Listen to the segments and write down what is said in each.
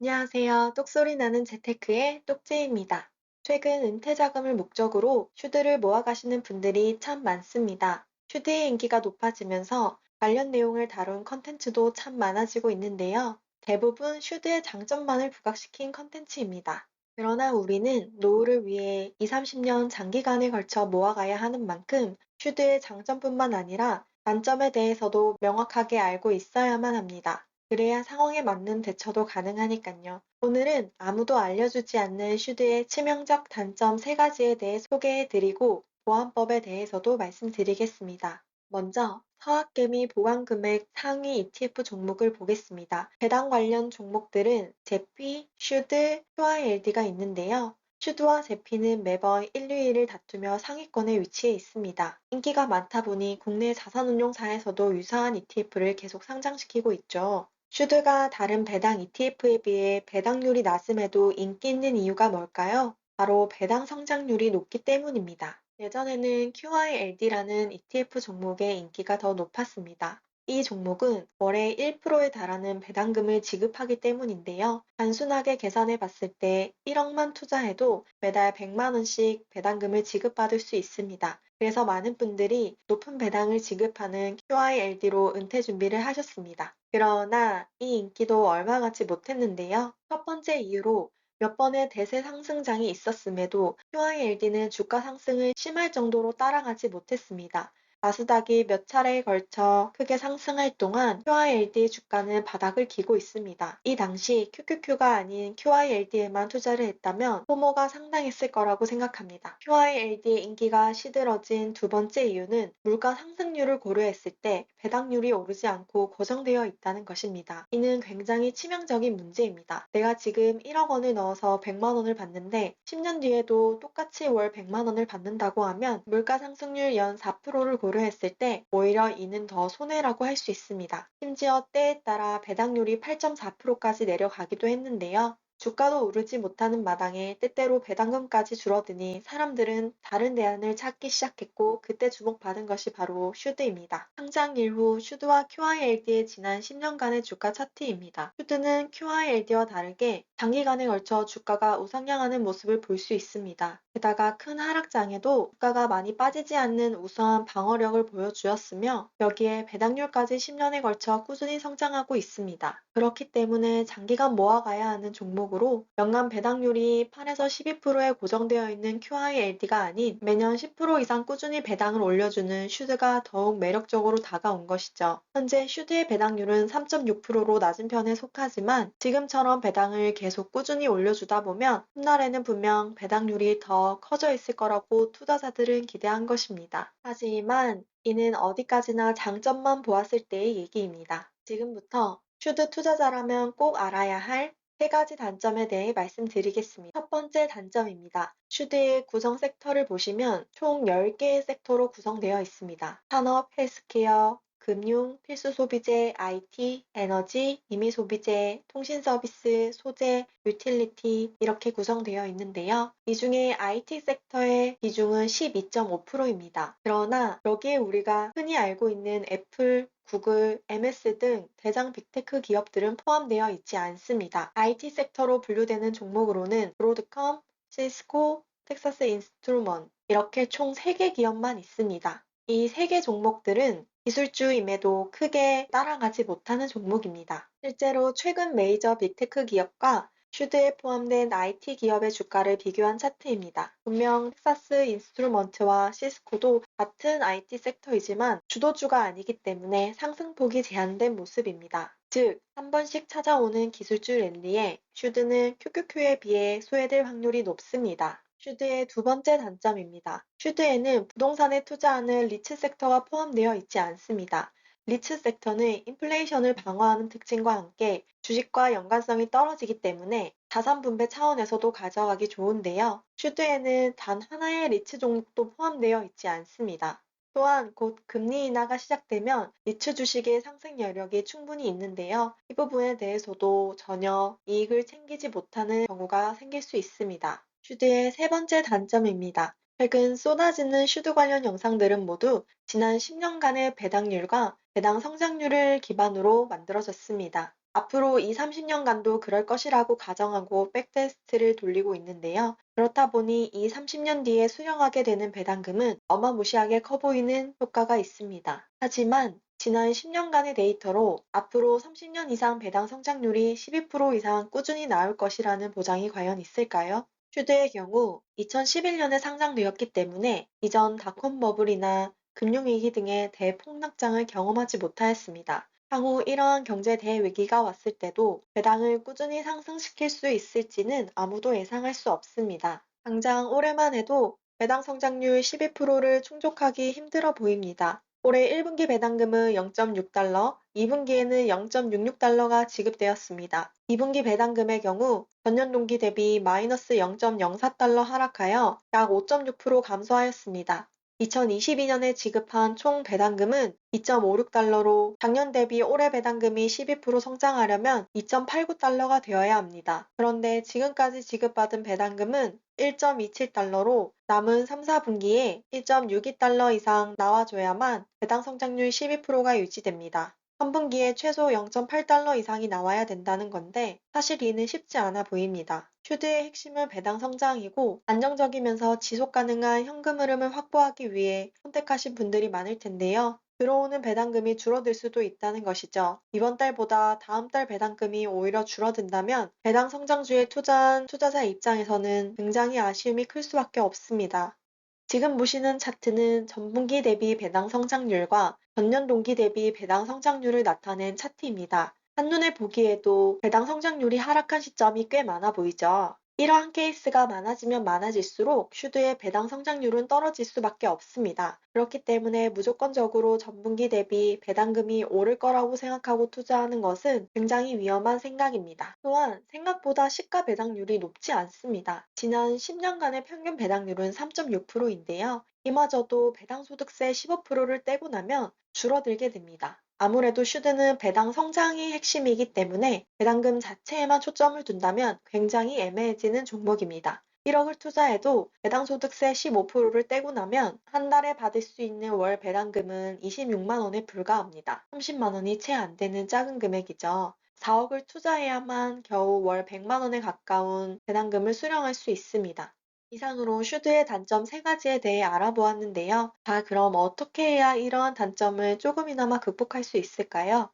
안녕하세요. 똑소리 나는 재테크의 똑재입니다. 최근 은퇴 자금을 목적으로 슈드를 모아가시는 분들이 참 많습니다. 슈드의 인기가 높아지면서 관련 내용을 다룬 컨텐츠도 참 많아지고 있는데요. 대부분 슈드의 장점만을 부각시킨 컨텐츠입니다. 그러나 우리는 노후를 위해 2, 30년 장기간에 걸쳐 모아가야 하는 만큼 슈드의 장점뿐만 아니라 단점에 대해서도 명확하게 알고 있어야만 합니다. 그래야 상황에 맞는 대처도 가능하니깐요. 오늘은 아무도 알려주지 않는 슈드의 치명적 단점 3가지에 대해 소개해드리고 보안법에 대해서도 말씀드리겠습니다. 먼저 서학개미 보관금액 상위 ETF 종목을 보겠습니다. 배당 관련 종목들은 제피, 슈드, QILD가 있는데요. 슈드와 제피는 매번 1, 2위를 다투며 상위권에 위치해 있습니다. 인기가 많다 보니 국내 자산운용사에서도 유사한 ETF를 계속 상장시키고 있죠. 슈드가 다른 배당 ETF에 비해 배당률이 낮음에도 인기 있는 이유가 뭘까요? 바로 배당 성장률이 높기 때문입니다. 예전에는 QILD라는 ETF 종목의 인기가 더 높았습니다. 이 종목은 월에 1%에 달하는 배당금을 지급하기 때문인데요. 단순하게 계산해 봤을 때 1억만 투자해도 매달 100만 원씩 배당금을 지급받을 수 있습니다. 그래서 많은 분들이 높은 배당을 지급하는 QILD로 은퇴 준비를 하셨습니다. 그러나 이 인기도 얼마 같지 못했는데요. 첫 번째 이유로 몇 번의 대세 상승장이 있었음에도 QILD는 주가 상승을 심할 정도로 따라가지 못했습니다. 나스닥이 몇 차례에 걸쳐 크게 상승할 동안 QILD의 주가는 바닥을 기고 있습니다. 이 당시 QQQ가 아닌 QILD에만 투자를 했다면 소모가 상당했을 거라고 생각합니다. QILD의 인기가 시들어진 두 번째 이유는 물가 상승률을 고려했을 때 배당률이 오르지 않고 고정되어 있다는 것입니다. 이는 굉장히 치명적인 문제입니다. 내가 지금 1억 원을 넣어서 100만 원을 받는데 10년 뒤에도 똑같이 월 100만 원을 받는다고 하면 물가 상승률 연 4%를 고려했을 때 오히려 이는 더 손해라고 할 수 있습니다. 심지어 때에 따라 배당률이 8.4%까지 내려가기도 했는데요. 주가도 오르지 못하는 마당에 때때로 배당금까지 줄어드니 사람들은 다른 대안을 찾기 시작했고 그때 주목받은 것이 바로 슈드입니다. 상장 이후 슈드와 QILD의 지난 10년간의 주가 차트입니다. 슈드는 QILD와 다르게 장기간에 걸쳐 주가가 우상향하는 모습을 볼 수 있습니다. 게다가 큰 하락장에도 주가가 많이 빠지지 않는 우수한 방어력을 보여주었으며 여기에 배당률까지 10년에 걸쳐 꾸준히 성장하고 있습니다. 그렇기 때문에 장기간 모아가야 하는 종목으로 연간 배당률이 8에서 12%에 고정되어 있는 QILD가 아닌 매년 10% 이상 꾸준히 배당을 올려주는 슈드가 더욱 매력적으로 다가온 것이죠. 현재 슈드의 배당률은 3.6%로 낮은 편에 속하지만 지금처럼 배당을 계속 꾸준히 올려주다 보면 훗날에는 분명 배당률이 더 커져 있을 거라고 투자자들은 기대한 것입니다. 하지만 이는 어디까지나 장점만 보았을 때의 얘기입니다. 지금부터 슈드 투자자라면 꼭 알아야 할 3가지 단점에 대해 말씀드리겠습니다. 첫 번째 단점입니다. 슈드의 구성 섹터를 보시면 총 10개의 섹터로 구성되어 있습니다. 산업, 헬스케어, 금융, 필수 소비재, IT, 에너지, 임의 소비재, 통신 서비스, 소재, 유틸리티 이렇게 구성되어 있는데요. 이 중에 IT 섹터의 비중은 12.5%입니다. 그러나 여기에 우리가 흔히 알고 있는 애플, 구글, MS 등 대장 빅테크 기업들은 포함되어 있지 않습니다. IT 섹터로 분류되는 종목으로는 브로드컴, 시스코, 텍사스 인스트루먼트 이렇게 총 3개 기업만 있습니다. 이 3개 종목들은 기술주임에도 크게 따라가지 못하는 종목입니다. 실제로 최근 메이저 빅테크 기업과 슈드에 포함된 IT 기업의 주가를 비교한 차트입니다. 분명 텍사스 인스트루먼트와 시스코도 같은 IT 섹터이지만 주도주가 아니기 때문에 상승폭이 제한된 모습입니다. 즉, 한 번씩 찾아오는 기술주 랠리에 슈드는 QQQ에 비해 소외될 확률이 높습니다. 슈드의 두 번째 단점입니다. 슈드에는 부동산에 투자하는 리츠 섹터가 포함되어 있지 않습니다. 리츠 섹터는 인플레이션을 방어하는 특징과 함께 주식과 연관성이 떨어지기 때문에 자산 분배 차원에서도 가져가기 좋은데요. 슈드에는 단 하나의 리츠 종목도 포함되어 있지 않습니다. 또한 곧 금리 인하가 시작되면 리츠 주식의 상승 여력이 충분히 있는데요. 이 부분에 대해서도 전혀 이익을 챙기지 못하는 경우가 생길 수 있습니다. 슈드의 세 번째 단점입니다. 최근 쏟아지는 슈드 관련 영상들은 모두 지난 10년간의 배당률과 배당 성장률을 기반으로 만들어졌습니다. 앞으로 이 30년간도 그럴 것이라고 가정하고 백테스트를 돌리고 있는데요. 그렇다 보니 이 30년 뒤에 수령하게 되는 배당금은 어마무시하게 커 보이는 효과가 있습니다. 하지만 지난 10년간의 데이터로 앞으로 30년 이상 배당 성장률이 12% 이상 꾸준히 나올 것이라는 보장이 과연 있을까요? 슈드의 경우 2011년에 상장되었기 때문에 이전 닷컴 버블이나 금융위기 등의 대폭락장을 경험하지 못하였습니다. 향후 이러한 경제 대위기가 왔을 때도 배당을 꾸준히 상승시킬 수 있을지는 아무도 예상할 수 없습니다. 당장 올해만 해도 배당 성장률 12%를 충족하기 힘들어 보입니다. 올해 1분기 배당금은 0.6달러, 2분기에는 0.66달러가 지급되었습니다. 2분기 배당금의 경우 전년 동기 대비 마이너스 0.04달러 하락하여 약 5.6% 감소하였습니다. 2022년에 지급한 총 배당금은 2.56달러로 작년 대비 올해 배당금이 12% 성장하려면 2.89달러가 되어야 합니다. 그런데 지금까지 지급받은 배당금은 1.27달러로 남은 3, 4분기에 1.62달러 이상 나와줘야만 배당 성장률 12%가 유지됩니다. 3분기에 최소 0.8달러 이상이 나와야 된다는 건데 사실 이는 쉽지 않아 보입니다. 슈드의 핵심은 배당 성장이고 안정적이면서 지속 가능한 현금 흐름을 확보하기 위해 선택하신 분들이 많을 텐데요. 들어오는 배당금이 줄어들 수도 있다는 것이죠. 이번 달보다 다음 달 배당금이 오히려 줄어든다면 배당 성장주에 투자한 투자자 입장에서는 굉장히 아쉬움이 클 수밖에 없습니다. 지금 보시는 차트는 전분기 대비 배당 성장률과 전년 동기 대비 배당 성장률을 나타낸 차트입니다. 한눈에 보기에도 배당 성장률이 하락한 시점이 꽤 많아 보이죠. 이러한 케이스가 많아지면 많아질수록 슈드의 배당 성장률은 떨어질 수밖에 없습니다. 그렇기 때문에 무조건적으로 전분기 대비 배당금이 오를 거라고 생각하고 투자하는 것은 굉장히 위험한 생각입니다. 또한 생각보다 시가 배당률이 높지 않습니다. 지난 10년간의 평균 배당률은 3.6%인데요. 이마저도 배당소득세 15%를 떼고 나면 줄어들게 됩니다. 아무래도 슈드는 배당 성장이 핵심이기 때문에 배당금 자체에만 초점을 둔다면 굉장히 애매해지는 종목입니다. 1억을 투자해도 배당소득세 15%를 떼고 나면 한 달에 받을 수 있는 월 배당금은 26만 원에 불과합니다. 30만 원이 채 안 되는 작은 금액이죠. 4억을 투자해야만 겨우 월 100만 원에 가까운 배당금을 수령할 수 있습니다. 이상으로 슈드의 단점 3가지에 대해 알아보았는데요. 자, 그럼 어떻게 해야 이러한 단점을 조금이나마 극복할 수 있을까요?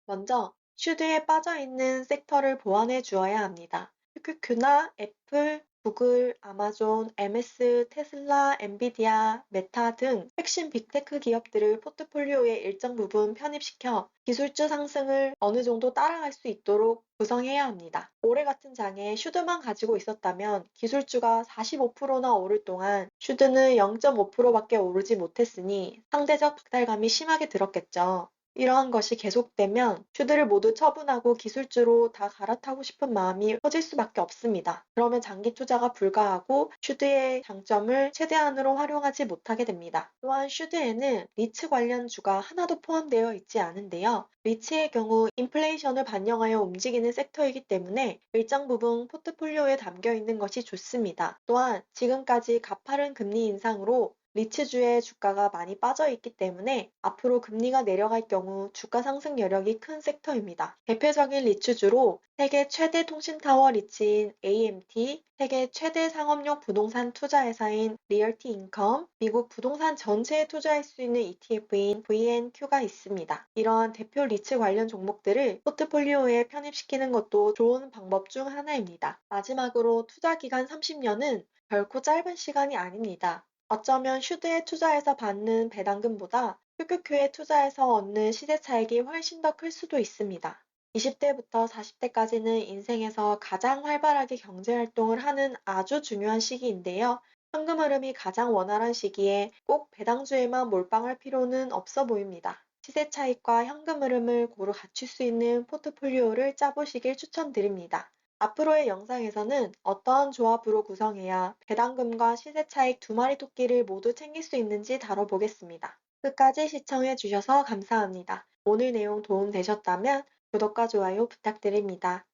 먼저, 슈드에 빠져있는 섹터를 보완해 주어야 합니다. QQQ나 애플, 구글, 아마존, MS, 테슬라, 엔비디아, 메타 등 핵심 빅테크 기업들을 포트폴리오에 일정 부분 편입시켜 기술주 상승을 어느 정도 따라갈 수 있도록 구성해야 합니다. 올해 같은 장에 슈드만 가지고 있었다면 기술주가 45%나 오를 동안 슈드는 0.5%밖에 오르지 못했으니 상대적 박탈감이 심하게 들었겠죠. 이러한 것이 계속되면 슈드를 모두 처분하고 기술주로 다 갈아타고 싶은 마음이 커질 수밖에 없습니다. 그러면 장기 투자가 불가하고 슈드의 장점을 최대한으로 활용하지 못하게 됩니다. 또한 슈드에는 리츠 관련 주가 하나도 포함되어 있지 않은데요. 리츠의 경우 인플레이션을 반영하여 움직이는 섹터이기 때문에 일정 부분 포트폴리오에 담겨 있는 것이 좋습니다. 또한 지금까지 가파른 금리 인상으로 리츠주의 주가가 많이 빠져 있기 때문에 앞으로 금리가 내려갈 경우 주가 상승 여력이 큰 섹터입니다. 대표적인 리츠주로 세계 최대 통신타워 리츠인 AMT, 세계 최대 상업용 부동산 투자회사인 리얼티 인컴, 미국 부동산 전체에 투자할 수 있는 ETF인 VNQ가 있습니다. 이러한 대표 리츠 관련 종목들을 포트폴리오에 편입시키는 것도 좋은 방법 중 하나입니다. 마지막으로 투자 기간 30년은 결코 짧은 시간이 아닙니다. 어쩌면 슈드에 투자해서 받는 배당금보다 QQQ에 투자해서 얻는 시세 차익이 훨씬 더 클 수도 있습니다. 20대부터 40대까지는 인생에서 가장 활발하게 경제활동을 하는 아주 중요한 시기인데요. 현금 흐름이 가장 원활한 시기에 꼭 배당주에만 몰빵할 필요는 없어 보입니다. 시세 차익과 현금 흐름을 고루 갖출 수 있는 포트폴리오를 짜보시길 추천드립니다. 앞으로의 영상에서는 어떠한 조합으로 구성해야 배당금과 시세 차익 두 마리 토끼를 모두 챙길 수 있는지 다뤄보겠습니다. 끝까지 시청해 주셔서 감사합니다. 오늘 내용 도움 되셨다면 구독과 좋아요 부탁드립니다.